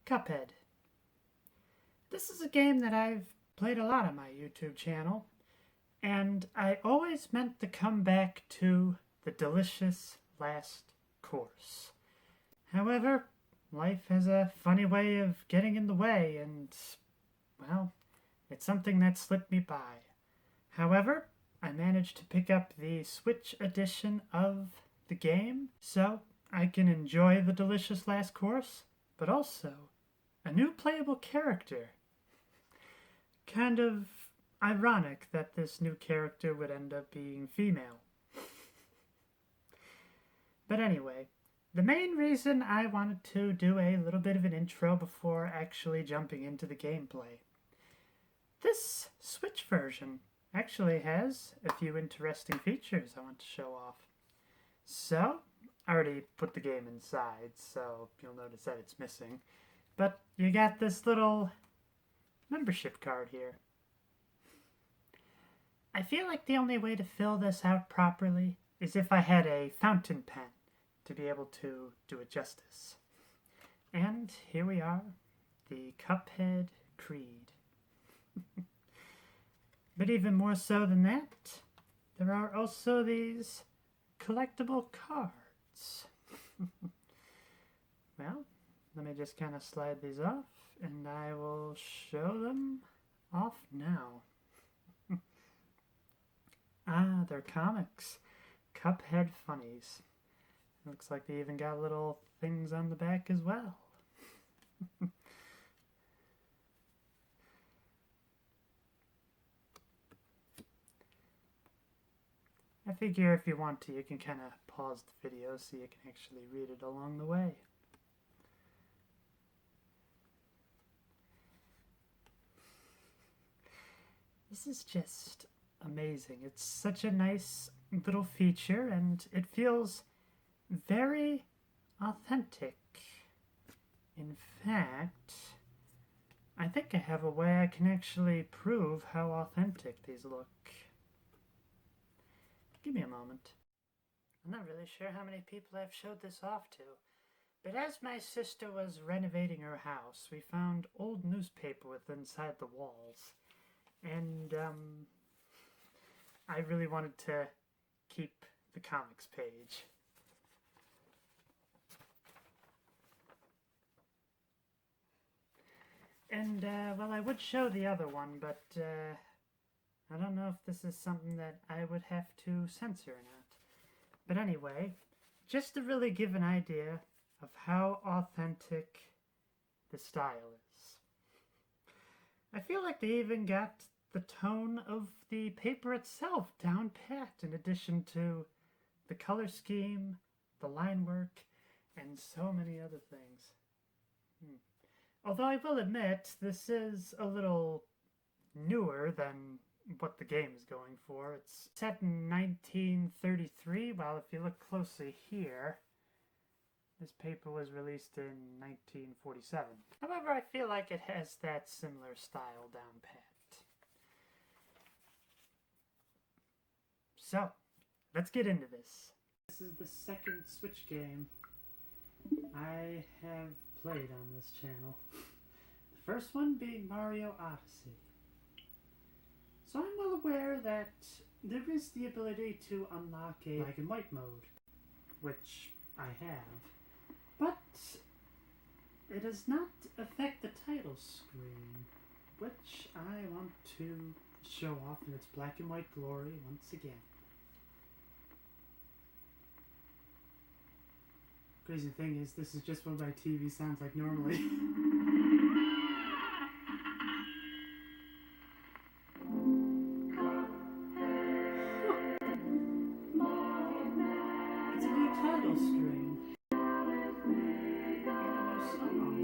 Cuphead. This is a game that I've played a lot on my YouTube channel, and I always meant to come back to the delicious last course. However, life has a funny way of getting in the way, and, well, it's something that slipped me by. However, I managed to pick up the Switch edition of the game, so I can enjoy the delicious last course, but also a new playable character. Kind of ironic that this new character would end up being female. But anyway, the main reason I wanted to do a little bit of an intro before actually jumping into the gameplay. This Switch version actually has a few interesting features I want to show off. So, I already put the game inside, so you'll notice that it's missing. But you got this little membership card here. I feel like the only way to fill this out properly is if I had a fountain pen to be able to do it justice. And here we are, the Cuphead Creed. But even more so than that, there are also these collectible cards. Well, let me just kind of slide these off, and I will show them off now. They're comics. Cuphead Funnies. Looks like they even got little things on the back as well. I figure if you want to, you can kind of pause the video so you can actually read it along the way. This is just amazing. It's such a nice little feature, and it feels very authentic. In fact, I think I have a way I can actually prove how authentic these look. Give me a moment. I'm not really sure how many people I've showed this off to, but as my sister was renovating her house, we found old newspaper with inside the walls. And, I really wanted to keep the comics page. And, well, I would show the other one, but, I don't know if this is something that I would have to censor or not. But anyway, just to really give an idea of how authentic the style is. I feel like they even got the tone of the paper itself down pat, in addition to the color scheme, the line work, and so many other things. Although I will admit, this is a little newer than what the game is going for. It's set in 1933, while if you look closely here, this paper was released in 1947. However, I feel like it has that similar style down pat. So, let's get into this. This is the second Switch game I have played on this channel. The first one being Mario Odyssey. So I'm well aware that there is the ability to unlock a black and white mode, which I have, but it does not affect the title screen, which I want to show off in its black and white glory once again. Crazy thing is, this is just what my TV sounds like normally. It's a new title screen. And a new song.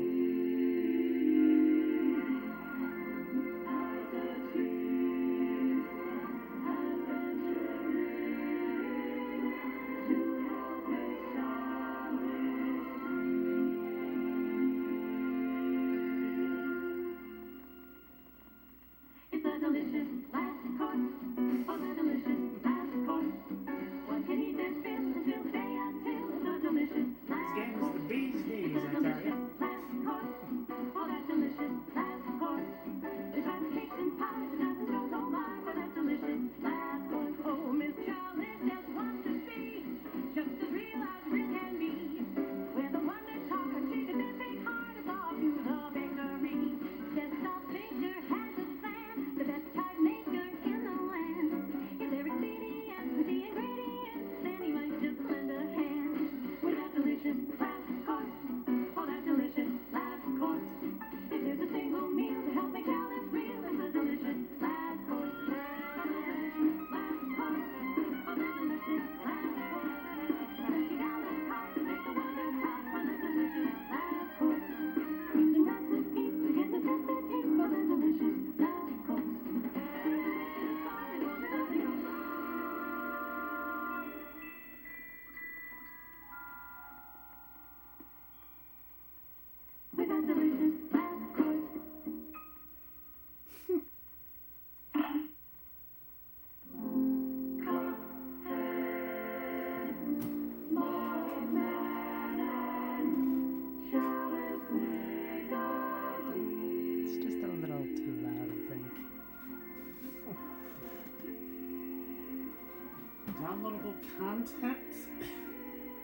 content.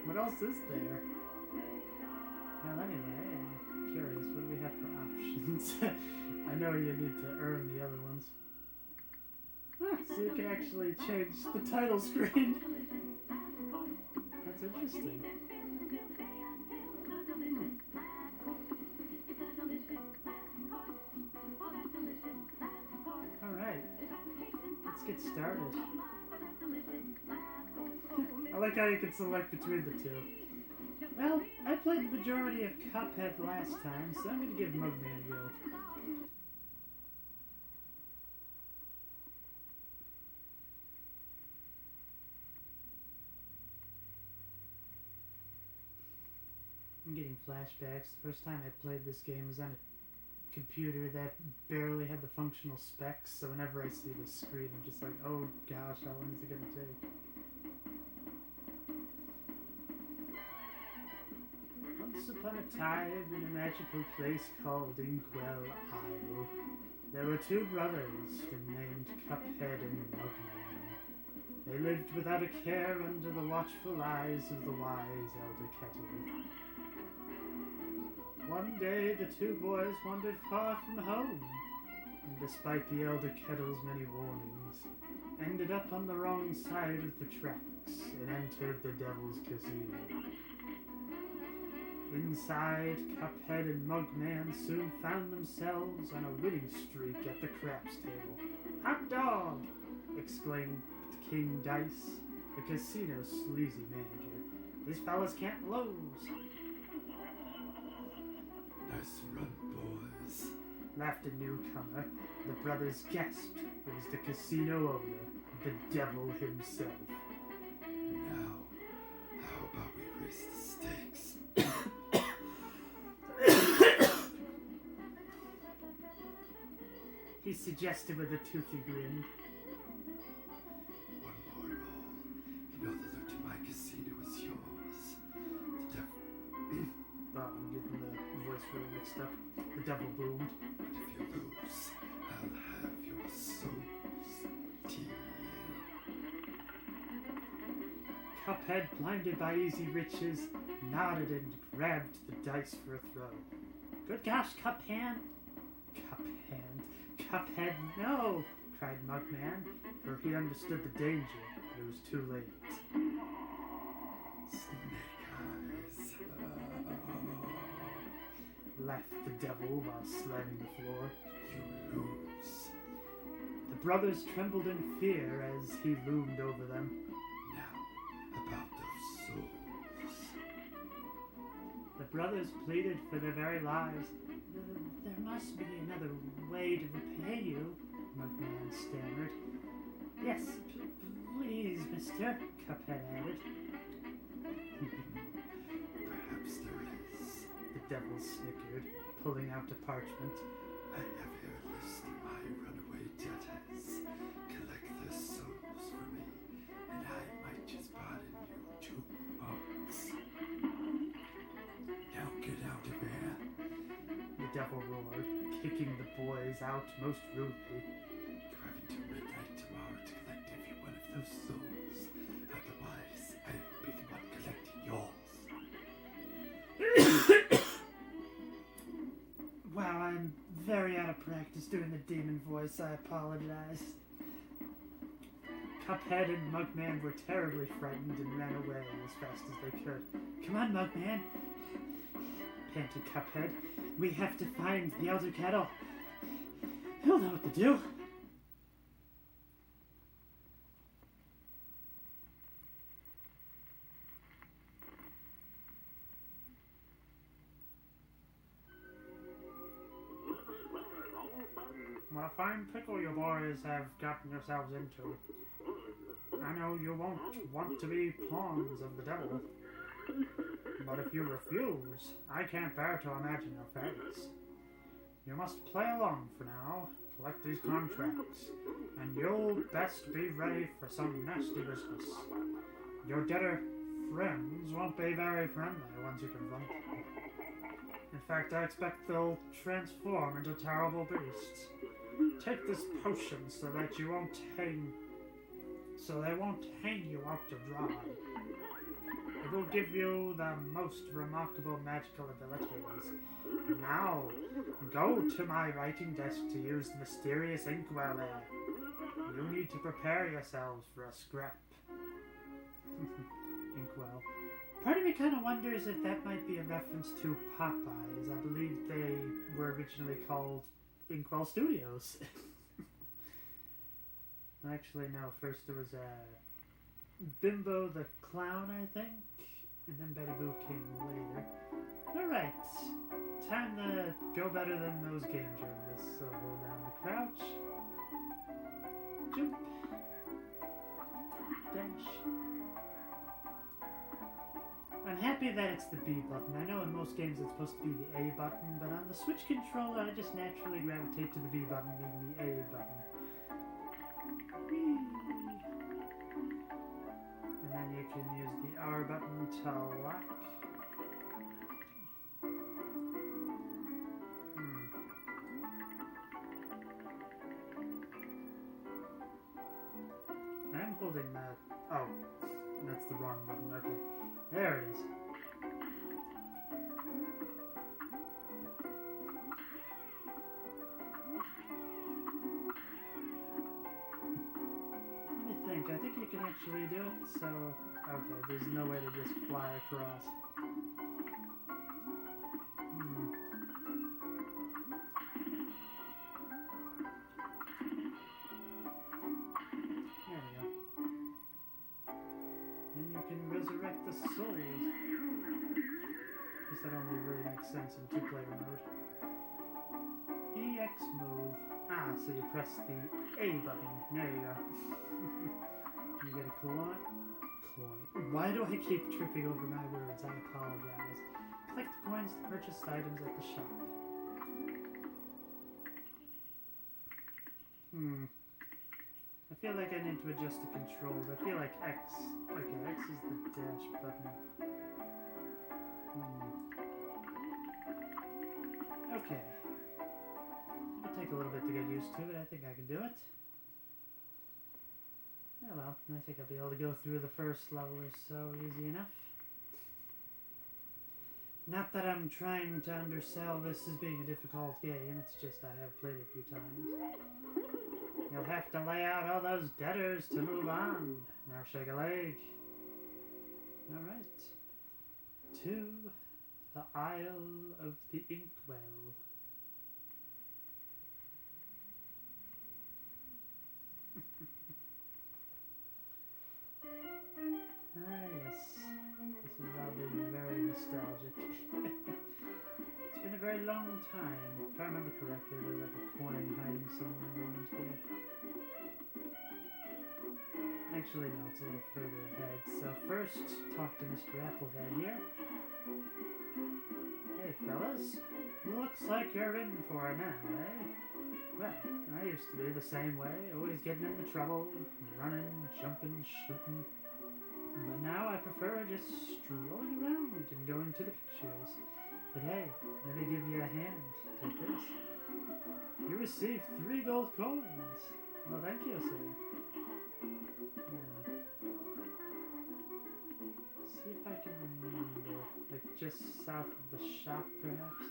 What else is there? Well, anyway, I'm curious. What do we have for options? I know you need to earn the other ones. Ah, so you can actually change the title screen. That's interesting. Alright, let's get started. I like how you can select between the two. Well, I played the majority of Cuphead last time, so I'm going to give Mugman a go. I'm getting flashbacks. The first time I played this game was on a computer that barely had the functional specs, so whenever I see this screen, I'm just like, oh gosh, how long is it going to take? Once upon a time, in a magical place called Inkwell Island, there were two brothers named Cuphead and Mugman. They lived without a care under the watchful eyes of the wise Elder Kettle. One day, the two boys wandered far from home, and despite the Elder Kettle's many warnings, ended up on the wrong side of the tracks and entered the Devil's Casino. Inside, Cuphead and Mugman soon found themselves on a winning streak at the craps table. "Hot dog!" exclaimed King Dice, the casino's sleazy manager. "These fellas can't lose." Nice run, boys, laughed a newcomer. The brothers gasped. It was the casino owner, the devil himself. Now, how about we raise the stakes? He suggested with a toothy grin. One more roll. You know the loot in my casino is yours. The devil... Oh, I'm getting the voice really mixed up. The devil boomed. But if you lose, I'll have your soul's tear. Cuphead, blinded by easy riches, nodded and grabbed the dice for a throw. "Good gosh, Cuphead! Cuphead, no!" cried Mugman, for he understood the danger, but it was too late. Snake eyes. Laughed the devil while slamming the floor. You lose. The brothers trembled in fear as he loomed over them. Now, about those souls. The brothers pleaded for their very lives. "There must be another way to repay you," Mugman stammered. "Yes, please, mister," Cuphead added. Perhaps there is. The devil snickered, pulling out a parchment. I have here a list of my runaway debtors. Collect their souls for me, and I might just pardon you $2. Now get out of here. The devil roared, kicking the boys out most rudely. You're having till midnight tomorrow to collect every one of those souls. Otherwise, I will be the one collecting yours. Wow, I'm very out of practice doing the demon voice. I apologize. Cuphead and Mugman were terribly frightened and ran away as fast as they could. "Come on, Mugman," panted Cuphead. "We have to find the Elder Kettle. He'll know what to do." What a fine pickle you boys have gotten yourselves into. I know you won't want to be pawns of the devil, but if you refuse, I can't bear to imagine your fates. You must play along for now, collect these contracts, and you'll best be ready for some nasty business. Your debtor friends won't be very friendly once you confront them. In fact, I expect they'll transform into terrible beasts. Take this potion so that you won't hang so they won't hang you out to dry. It will give you the most remarkable magical abilities. Now, go to my writing desk to use the mysterious Inkwell there. You need to prepare yourselves for a scrap. Inkwell. Part of me kind of wonders if that might be a reference to Popeyes. I believe they were originally called Inkwell Studios. Actually, no. First there was Bimbo the Clown, I think. And then Betty Boop came later. Alright. Time to go better than those game journalists. So hold down the crouch. Jump. Dash. I'm happy that it's the B button. I know in most games it's supposed to be the A button, but on the Switch controller I just naturally gravitate to the B button being the A button. Whee. And then you can use the R button to lock. I'm holding that. Oh, that's the wrong button. Okay. There it is. Let me think. I think you can actually do it. So, okay, there's no way to just fly across. There we go. Then you can resurrect the souls. Guess that only really makes sense in two-player mode. EX move. Ah, so you press the A button. There you go. You get a coin. Why do I keep tripping over my words? I apologize. Collect coins to purchase items at the shop. I feel like I need to adjust the controls. I feel like X. Okay, X is the dash button. Okay. It'll take a little bit to get used to it. I think I can do it. Oh well, I think I'll be able to go through the first level or so easy enough. Not that I'm trying to undersell this as being a difficult game, it's just I have played it a few times. You'll have to lay out all those debtors to move on. Now shake a leg. Alright. To the Isle of the Inkwell. Ah yes. This has all been very nostalgic. It's been a very long time. If I remember correctly, there's like a coin hiding somewhere around here. Actually, no, it's a little further ahead. So first, talk to Mr. Applehead here. Hey fellas, looks like you're in for it now, eh? Well, I used to be the same way, always getting into trouble, running, jumping, shooting. But now I prefer just strolling around and going to the pictures. But hey, let me give you a hand. Take this. You received 3 gold coins. Well, thank you, sir. Yeah. See if I can remember. Like just south of the shop, perhaps?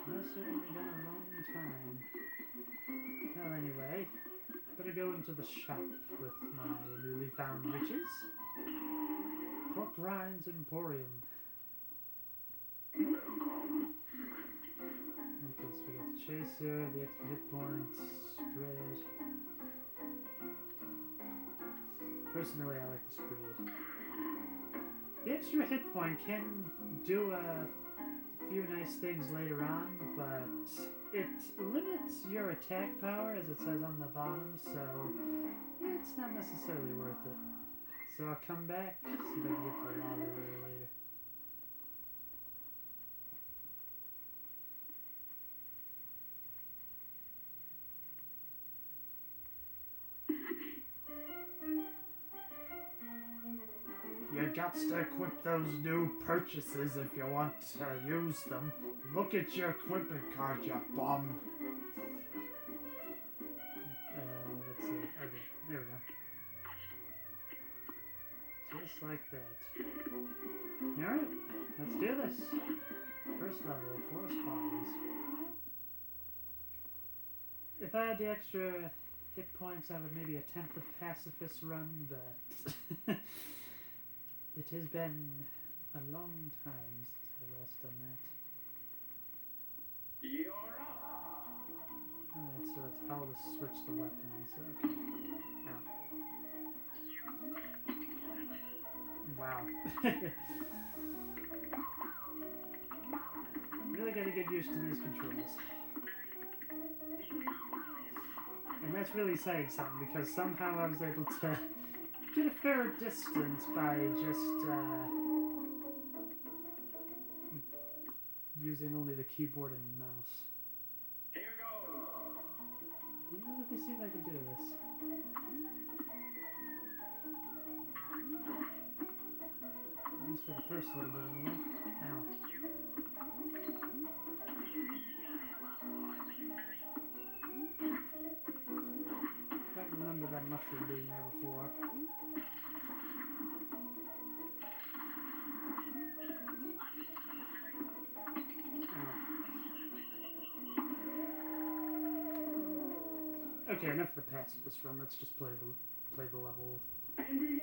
Well, certainly been a long time. Well, anyway, better go into the shop with my newly found riches. Pork Rinds Emporium. Okay, so we got the chaser, the extra hit points, spread. Personally, I like the spread. The extra hit point can do a few nice things later on, but it limits your attack power, as it says on the bottom, so it's not necessarily worth it. So I'll come back, see if I can get the lava a little later. You got to equip those new purchases if you want to use them. Look at your equipment card, you bum. Just like that. Alright, let's do this. First level, Forest Follies. If I had the extra hit points, I would maybe attempt the pacifist run, but it has been a long time since I last done that. Alright, so it's how to switch the weapons. Okay. Ow. Wow. Really gotta get used to these controls. And that's really saying something, because somehow I was able to get a fair distance by just using only the keyboard and mouse. Here goes. You know, let me see if I can do this. At least for the first little bit anyway. Ow. Can't remember that mushroom being there before. Okay, enough of the pacifist run. Let's just play the level. And begin.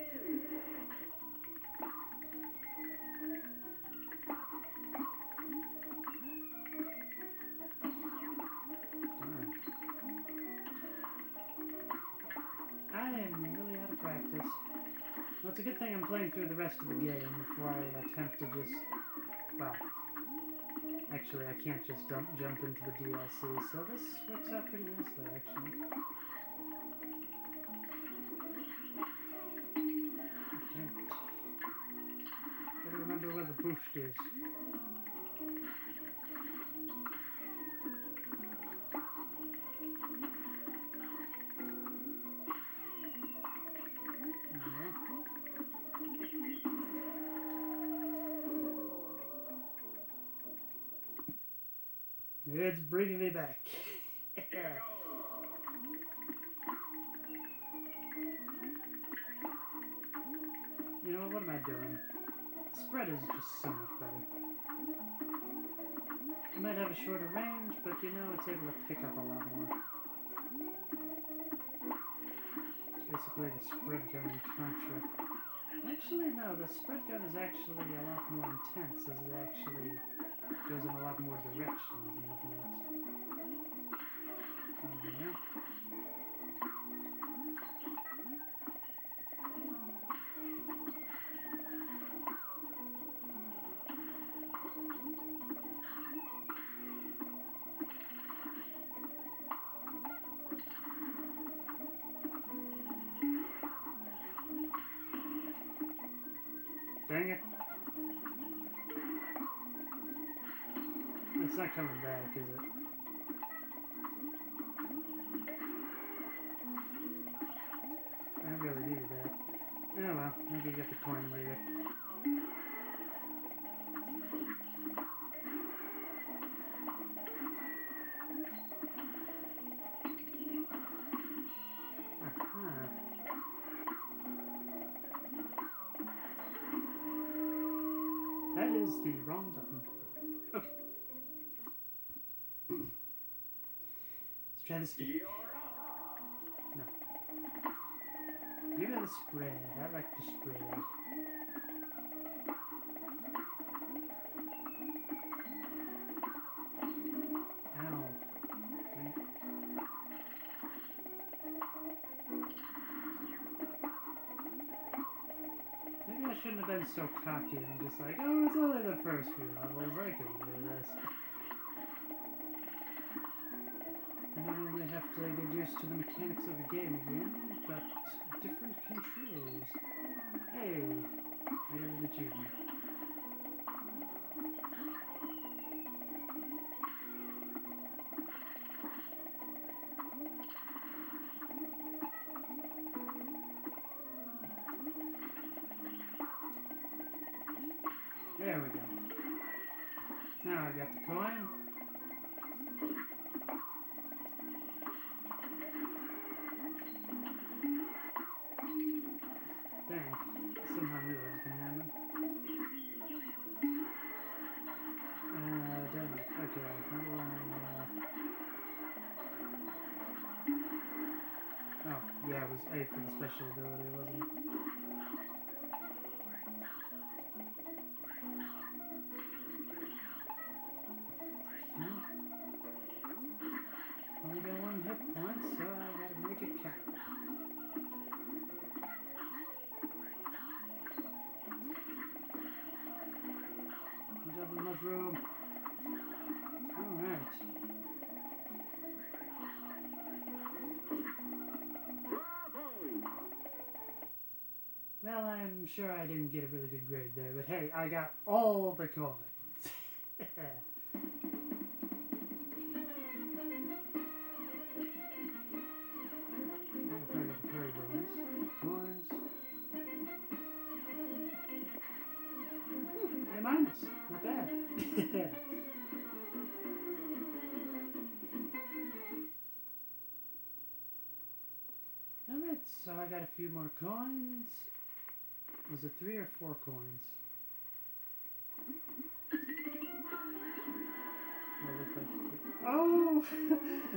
Darn. I am really out of practice. Well, it's a good thing I'm playing through the rest of the game before I attempt to just... Well, actually, I can't just jump into the DLC, so this works out pretty nicely, actually. Okay. Gotta remember where the boost is. It's bringing me back. You know, what am I doing? The spread is just so much better. I might have a shorter range, but you know, it's able to pick up a lot more. It's basically the spread gun in Contra. Actually, no, the spread gun is actually a lot more intense, as it actually goes in a lot more directions and whatnot. Yeah. Dang it. It's not coming back, is it? I really needed that. Oh well, maybe get the coin later. Aha. That is the wrong button. Okay. Let's try this again. No. Give me the spread. I like the spread. Ow. Dang it. Maybe I shouldn't have been so cocky and just like, oh, it's only the first few levels. I can do this. And not only have to get used to the mechanics of the game again, but different controls. Hey, I got an achievement. There we go. Now I got the coin. Dang, this Somehow knew that was gonna happen. Damn it. Okay, how do I... Oh, yeah, it was A for the special ability, wasn't it? Only got 1 hit point, so I gotta make it count. Good job with the mushroom. Alright. Well, I'm sure I didn't get a really good grade there, but hey, I got all the coins. A minus, not bad. Alright, so I got a few more coins. Was it 3 or 4 coins? Oh!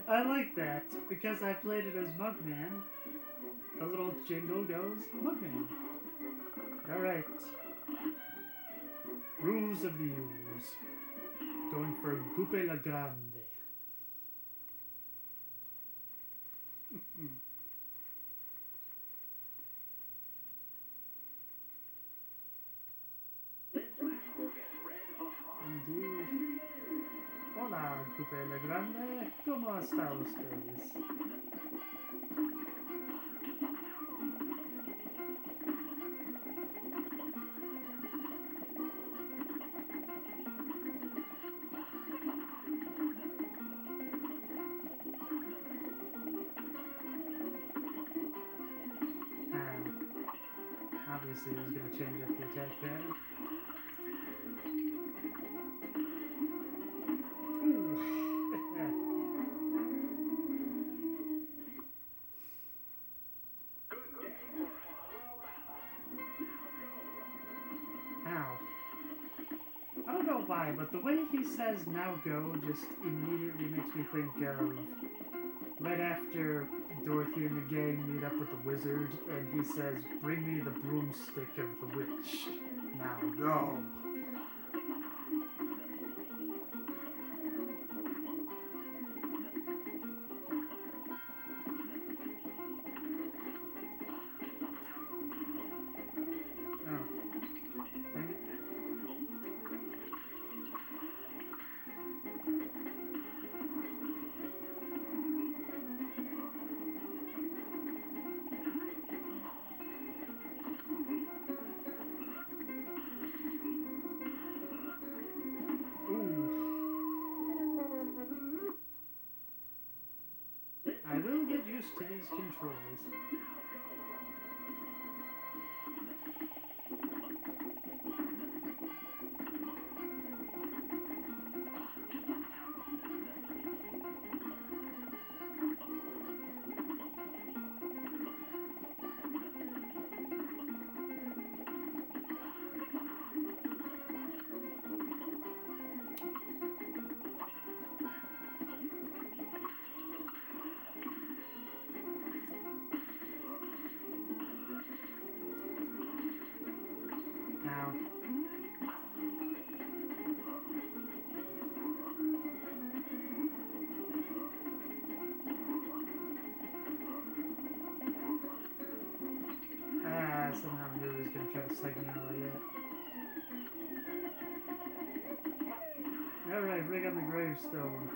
I like that, because I played it as Mugman. The little jingle goes, Mugman. Alright. Rules of the Ooze. Going for Coupe la Grande. Indeed. Hola, Coupe la Grande. ¿Cómo está ustedes? Obviously, I was going to change up the attack pattern. Ow. I don't know why, but the way he says now go just immediately makes me think of right after Dorothy and the gang meet up with the wizard, and he says, "Bring me the broomstick of the witch. Now go." Oh. Dang it. I will get used to these controls. Now, somehow I knew he was going to try to psych me out like that. Alright, bring on the gravestone.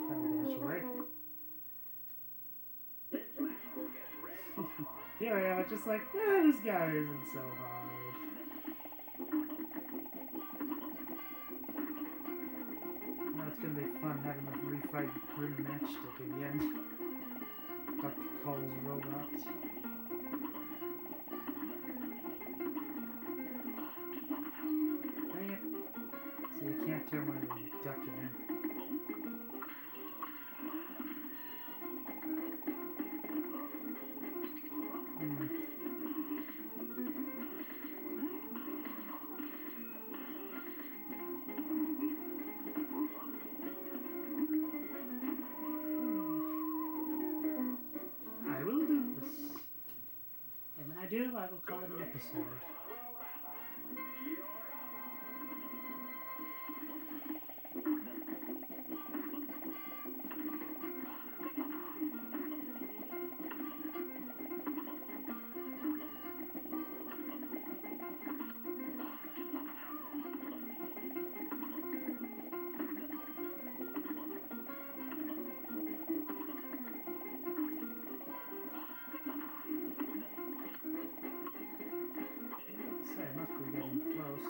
Try to dash away. Here I am, just like, this guy isn't so hard. Now it's gonna be fun having to refight Grim Matchstick again. Dr. Cole's robots. Dang it. So you can't turn when you're ducking in. do, I will call it an episode. It must be getting close.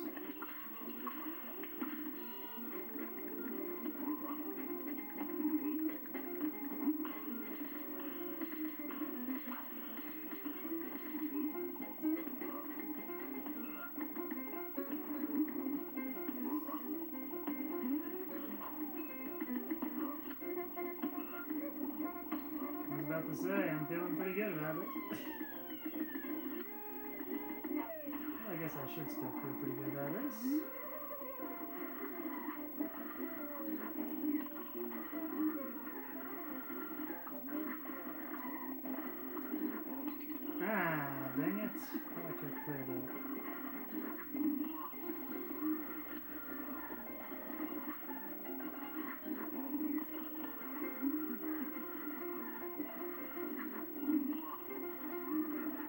I was about to say, I'm feeling pretty good about it. I guess I should still feel pretty good about this. Ah, dang it. Thought I could have cleared it.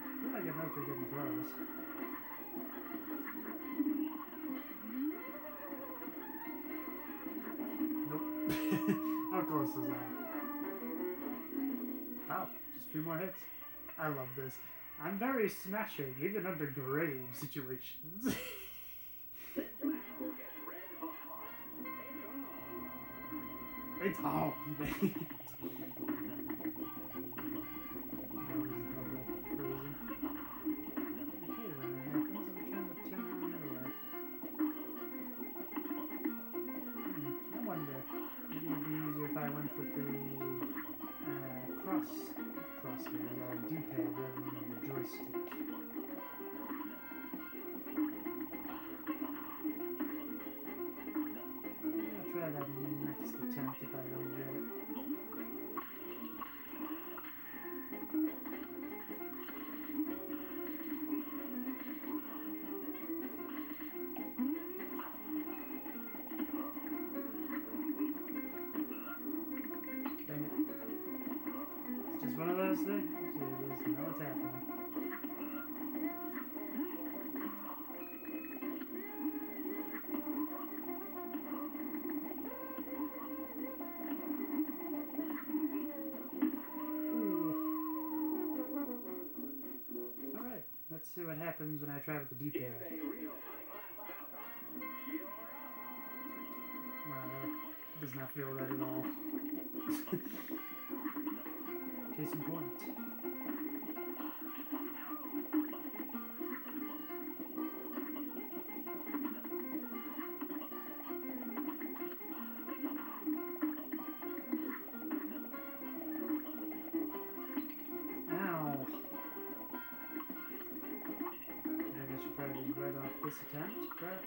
I feel like I might be getting close. How close is that? Wow, just a few more hits. I love this. I'm very smashing, even under grave situations. It's home. If I went with the crosshairs, D-pad rather than the joystick. I'll try that next attempt if I don't get it. One of those things. It is. Now it's happening. Alright, let's see what happens when I try with the D-pad. Wow, that does not feel right at all. Case in point. Ow. I guess you probably just right off this attempt, but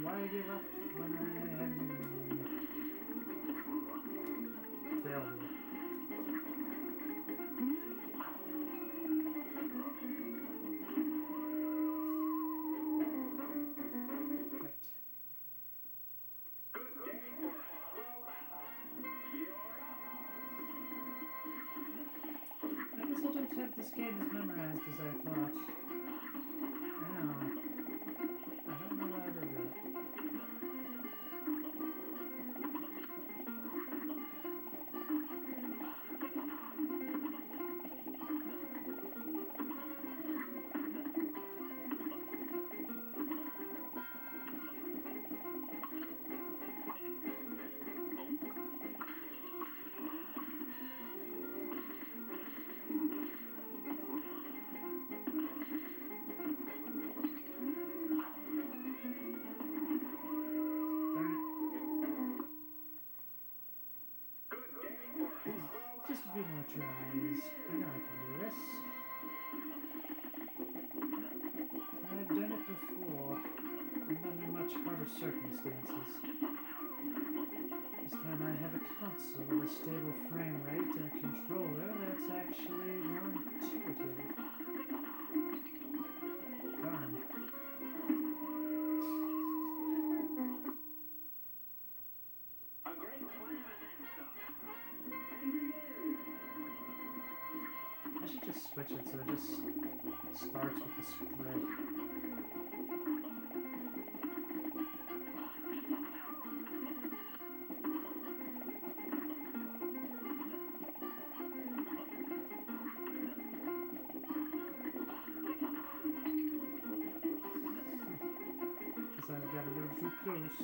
why give up when I haven't failed it? Have this game as memorized as I thought. Ow. I don't know why I did that. Just a few more tries. I know I can do this. I've done it before, and under much harder circumstances. This time I have a console with a stable frame rate and a controller that's actually more intuitive. switch it so it just starts with the spread. Because I've got a little too close.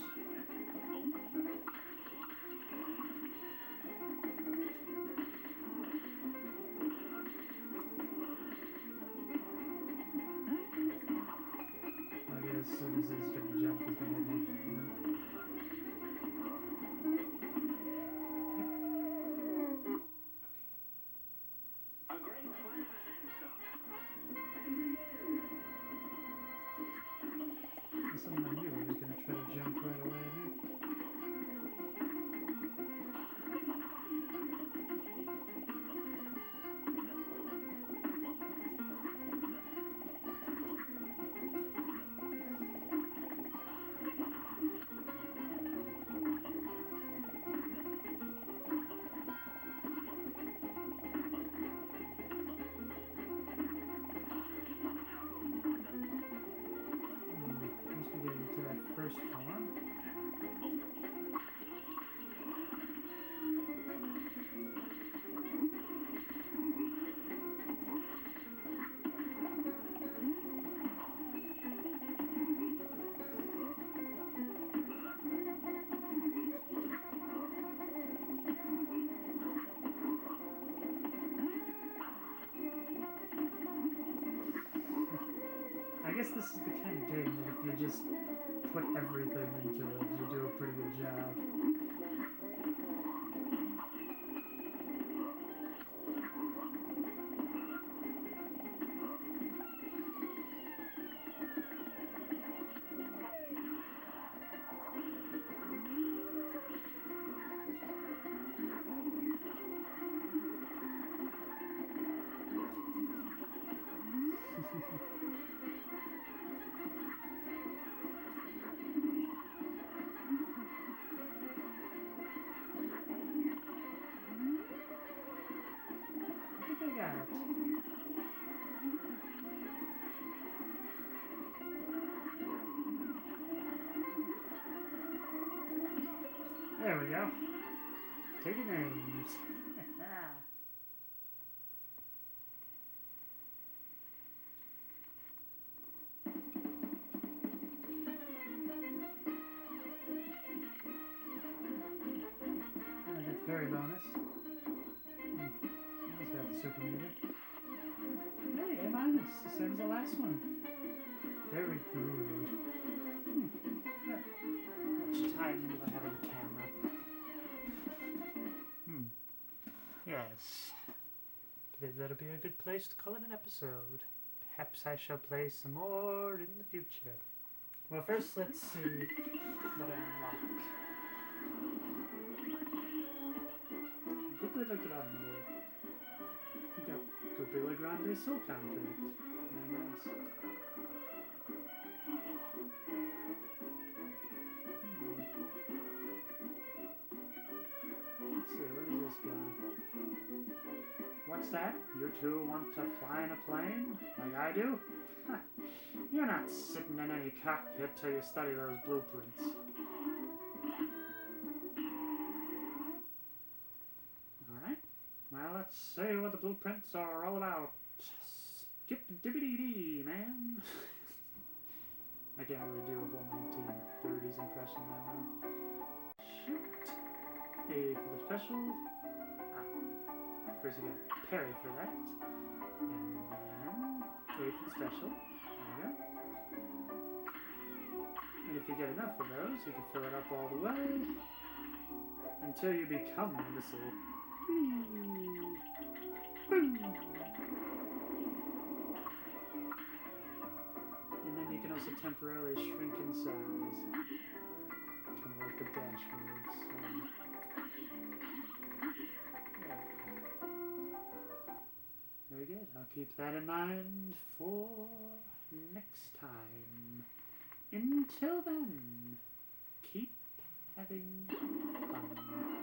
As soon as he's gonna jump, he's gonna hit me. A great plan. That's something I knew. He was gonna try to jump right away at me. Must be getting to that first farm. I guess this is the kind of game that if you just put everything into it, you do a pretty good job. I think I got it. There we go. Take your names. That's very bonus. He's got the super meter. Hey, A-, the same as the last one. Very good. Yeah. Much time do I have on the camera? Yes. I believe that'll be a good place to call it an episode. Perhaps I shall play some more in the future. Well, first let's see what I unlock. Cuphead Grande. We got Cuphead Grande Soul Contract. Very nice. Let's see, what is this guy? What's that? You two want to fly in a plane? Like I do? Ha, you're not sitting in any cockpit till you study those blueprints. Alright. Well, let's see what the blueprints are all about. Skip dibbity dee, man. I can't really do a whole 1930s impression that well. Shoot. A for the special. First you got parry for that. And then A for the special. There we go. And if you get enough of those, you can fill it up all the way until you become a missile. Boom! And then you can also temporarily shrink in size. Kind of like the dash moves. Very good. I'll keep that in mind for next time. Until then, keep having fun.